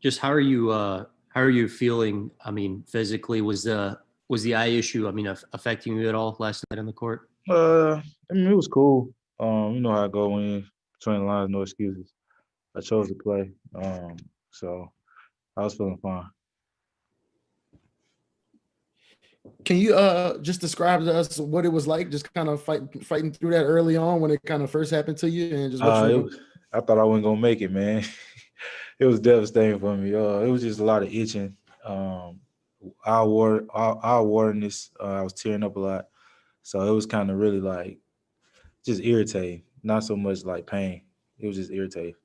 just how are you feeling? I mean, physically, was the eye issue, I mean, affecting you at all last night on the court? I mean, it was cool. You know how I go in between the lines, no excuses. I chose to play. So I was feeling fine. Can you just describe to us what it was like, just kind of fighting through that early on when it kind of first happened to you, and just what you were I thought I wasn't gonna make it, man. It was devastating for me. It was just a lot of itching. Eye waterness. I was tearing up a lot, so it was kind of really like just irritating. Not so much like pain. It was just irritating.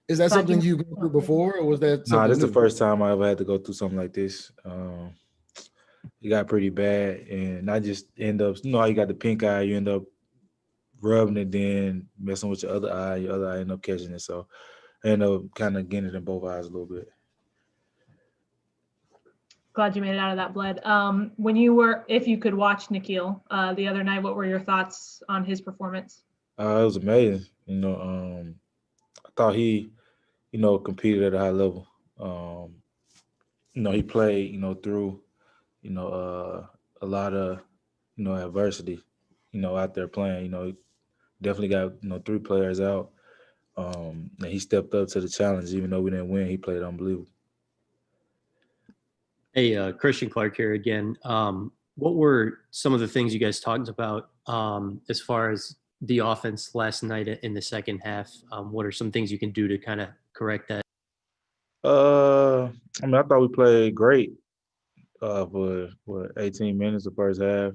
Is that something you gone through before, or was that Nah, something this is the new? first time I ever had to go through something like this. It got pretty bad, and I just end up, you know, how you got the pink eye, you end up rubbing it, then messing with your other eye end up catching it. So I end up kind of getting it in both eyes a little bit. Glad you made it out of that, Bled. If you could watch Nickeil the other night, what were your thoughts on his performance? It was amazing. You know, I thought he, you know, competed at a high level. You know, he played, you know, through, you know, a lot of, you know, adversity, you know, out there playing. You know, he definitely got, you know, 3 players out. And he stepped up to the challenge, even though we didn't win. He played unbelievable. Hey, Christian Clark here again. What were some of the things you guys talked about as far as the offense last night in the second half? What are some things you can do to kind of correct that? I mean, I thought we played great for 18 minutes the first half.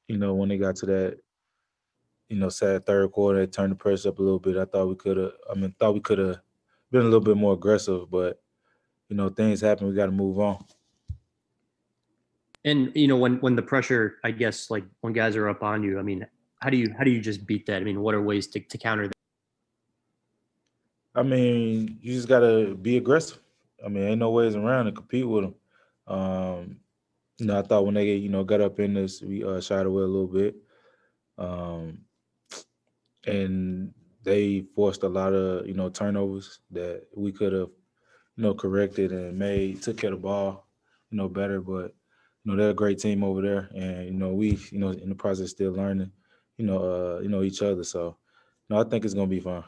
You know, when they got to that, you know, sad third quarter, they turned the pressure up a little bit. I thought we could have. Thought we could have been a little bit more aggressive, but you know, things happen. We got to move on. And you know, when the pressure, I guess, like when guys are up on you, I mean, how do you just beat that? I mean, what are ways to counter that? I mean, you just gotta be aggressive. I mean, ain't no ways around to compete with them. You know, I thought when they, you know, got up in this, we shied away a little bit, um, and they forced a lot of, you know, turnovers that we could have, you know, corrected and took care of the ball, you know, better. But you know, they're a great team over there, and you know, we, you know, in the process still learning, you know, each other. So, you know, I think it's gonna be fun.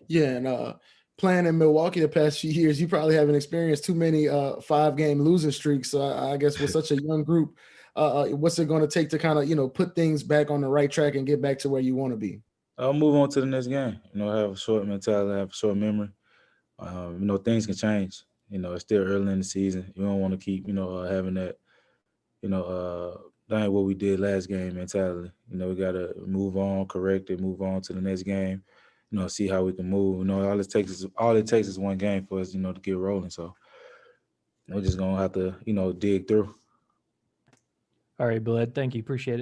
Yeah, and playing in Milwaukee the past few years, you probably haven't experienced too many 5-game losing streaks. So I guess with such a young group, what's it going to take to kind of, you know, put things back on the right track and get back to where you want to be? I'll move on to the next game. You know, have a short mentality, have a short memory. You know, things can change. You know, it's still early in the season. You don't want to keep, you know, having that, you know, that ain't what we did last game mentality. You know, we got to move on, correct it, move on to the next game. You know, see how we can move. You know, all it takes is one game for us, you know, to get rolling. So we're just gonna have to, you know, dig through. All right, Bled. Thank you. Appreciate it.